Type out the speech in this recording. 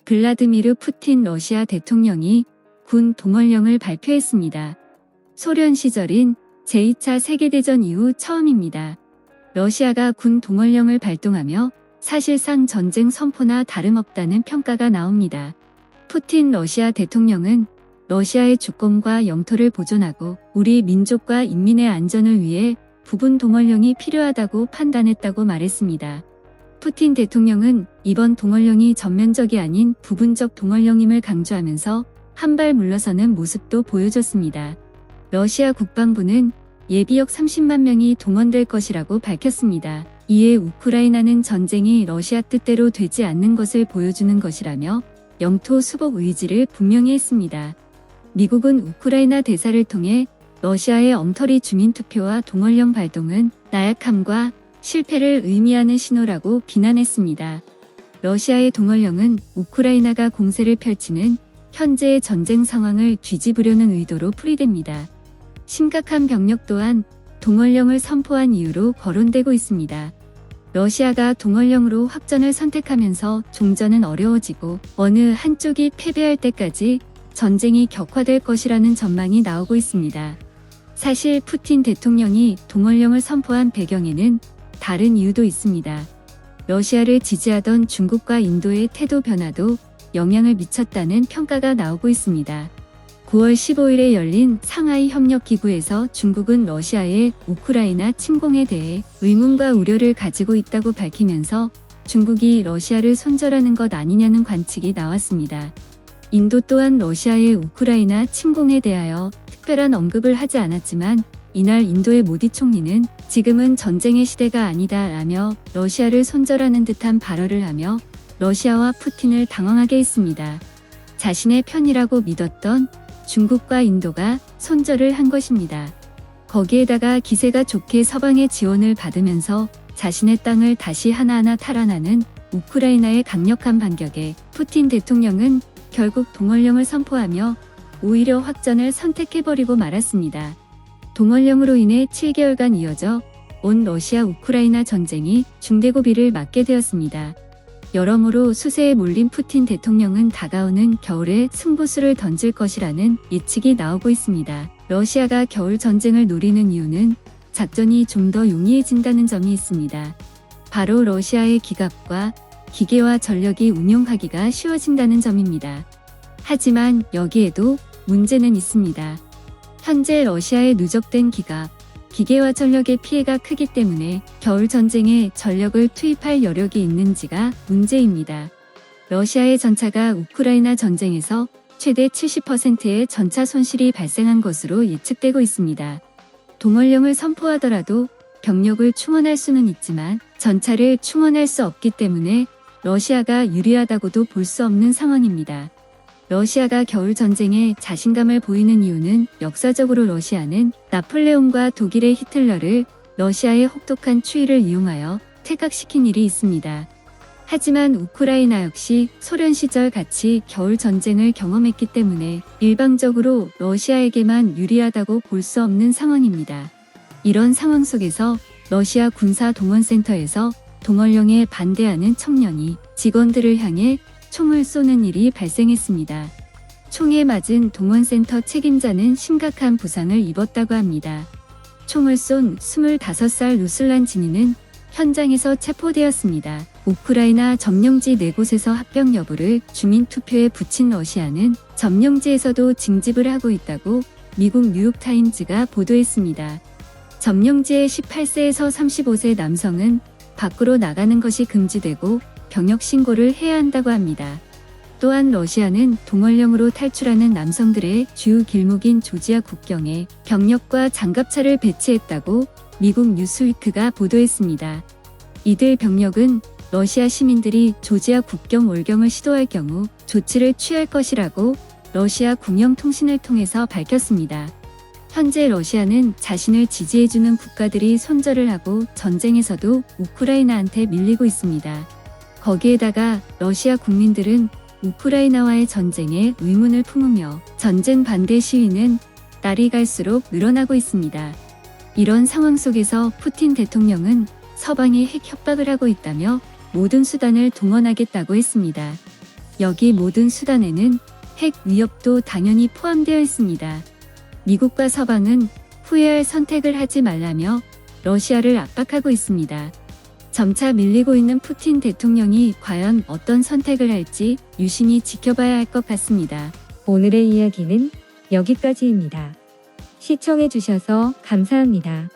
블라드미르 푸틴 러시아 대통령이 군 동원령을 발표했습니다. 소련 시절인 제2차 세계대전 이후 처음입니다. 러시아가 군 동원령을 발동하며 사실상 전쟁 선포나 다름없다는 평가가 나옵니다. 푸틴 러시아 대통령은 러시아의 주권과 영토를 보존하고 우리 민족과 인민의 안전을 위해 부분 동원령이 필요하다고 판단했다고 말했습니다. 푸틴 대통령은 이번 동원령이 전면적이 아닌 부분적 동원령임을 강조하면서 한 발 물러서는 모습도 보여줬습니다. 러시아 국방부는 예비역 30만 명이 동원될 것이라고 밝혔습니다. 이에 우크라이나는 전쟁이 러시아 뜻대로 되지 않는 것을 보여주는 것이라며 영토 수복 의지를 분명히 했습니다. 미국은 우크라이나 대사를 통해 러시아의 엉터리 주민투표와 동원령 발동은 나약함과 실패를 의미하는 신호라고 비난했습니다. 러시아의 동원령은 우크라이나가 공세를 펼치는 현재의 전쟁 상황을 뒤집으려는 의도로 풀이됩니다. 심각한 병력 또한 동원령을 선포한 이유로 거론되고 있습니다. 러시아가 동원령으로 확전을 선택하면서 종전은 어려워지고 어느 한쪽이 패배할 때까지 전쟁이 격화될 것이라는 전망이 나오고 있습니다. 사실 푸틴 대통령이 동원령을 선포한 배경에는 다른 이유도 있습니다. 러시아를 지지하던 중국과 인도의 태도 변화도 영향을 미쳤다는 평가가 나오고 있습니다. 9월 15일에 열린 상하이 협력기구에서 중국은 러시아의 우크라이나 침공에 대해 의문과 우려를 가지고 있다고 밝히면서 중국이 러시아를 손절하는 것 아니냐는 관측이 나왔습니다. 인도 또한 러시아의 우크라이나 침공에 대하여 특별한 언급을 하지 않았지만 이날 인도의 모디 총리는 지금은 전쟁의 시대가 아니다 라며 러시아를 손절하는 듯한 발언을 하며 러시아와 푸틴을 당황하게 했습니다. 자신의 편이라고 믿었던 중국과 인도가 손절을 한 것입니다. 거기에다가 기세가 좋게 서방의 지원을 받으면서 자신의 땅을 다시 하나하나 탈환하는 우크라이나의 강력한 반격에 푸틴 대통령은 결국 동원령을 선포하며 오히려 확전을 선택해버리고 말았습니다. 동원령으로 인해 7개월간 이어져 온 러시아 우크라이나 전쟁이 중대고비를 맞게 되었습니다. 여러모로 수세에 몰린 푸틴 대통령은 다가오는 겨울에 승부수를 던질 것이라는 예측이 나오고 있습니다. 러시아가 겨울 전쟁을 노리는 이유는 작전이 좀 더 용이해진다는 점이 있습니다. 바로 러시아의 기갑과 기계와 전력이 운용하기가 쉬워진다는 점입니다. 하지만 여기에도 문제는 있습니다. 현재 러시아의 누적된 기갑, 기계와 전력의 피해가 크기 때문에 겨울 전쟁에 전력을 투입할 여력이 있는지가 문제입니다. 러시아의 전차가 우크라이나 전쟁에서 최대 70%의 전차 손실이 발생한 것으로 예측되고 있습니다. 동원령을 선포하더라도 병력을 충원할 수는 있지만 전차를 충원할 수 없기 때문에 러시아가 유리하다고도 볼 수 없는 상황입니다. 러시아가 겨울 전쟁에 자신감을 보이는 이유는 역사적으로 러시아는 나폴레옹과 독일의 히틀러를 러시아의 혹독한 추위를 이용하여 퇴각시킨 일이 있습니다. 하지만 우크라이나 역시 소련 시절 같이 겨울 전쟁을 경험했기 때문에 일방적으로 러시아에게만 유리하다고 볼 수 없는 상황입니다. 이런 상황 속에서 러시아 군사동원센터에서 동원령에 반대하는 청년이 직원들을 향해 총을 쏘는 일이 발생했습니다. 총에 맞은 동원센터 책임자는 심각한 부상을 입었다고 합니다. 총을 쏜 25살 루슬란 지니는 현장에서 체포되었습니다. 우크라이나 점령지 4곳에서 합병 여부를 주민투표에 붙인 러시아는 점령지에서도 징집을 하고 있다고 미국 뉴욕타임즈가 보도했습니다. 점령지의 18세에서 35세 남성은 밖으로 나가는 것이 금지되고 병역 신고를 해야 한다고 합니다. 또한 러시아는 동원령으로 탈출하는 남성들의 주요 길목인 조지아 국경에 병력과 장갑차를 배치했다고 미국 뉴스위크가 보도했습니다. 이들 병력은 러시아 시민들이 조지아 국경 월경을 시도할 경우 조치를 취할 것이라고 러시아 국영통신을 통해서 밝혔습니다. 현재 러시아는 자신을 지지해주는 국가들이 손절을 하고 전쟁에서도 우크라이나한테 밀리고 있습니다. 거기에다가 러시아 국민들은 우크라이나와의 전쟁에 의문을 품으며 전쟁 반대 시위는 날이 갈수록 늘어나고 있습니다. 이런 상황 속에서 푸틴 대통령은 서방이 핵 협박을 하고 있다며 모든 수단을 동원하겠다고 했습니다. 여기 모든 수단에는 핵 위협도 당연히 포함되어 있습니다. 미국과 서방은 후회할 선택을 하지 말라며 러시아를 압박하고 있습니다. 점차 밀리고 있는 푸틴 대통령이 과연 어떤 선택을 할지 유심히 지켜봐야 할 것 같습니다. 오늘의 이야기는 여기까지입니다. 시청해주셔서 감사합니다.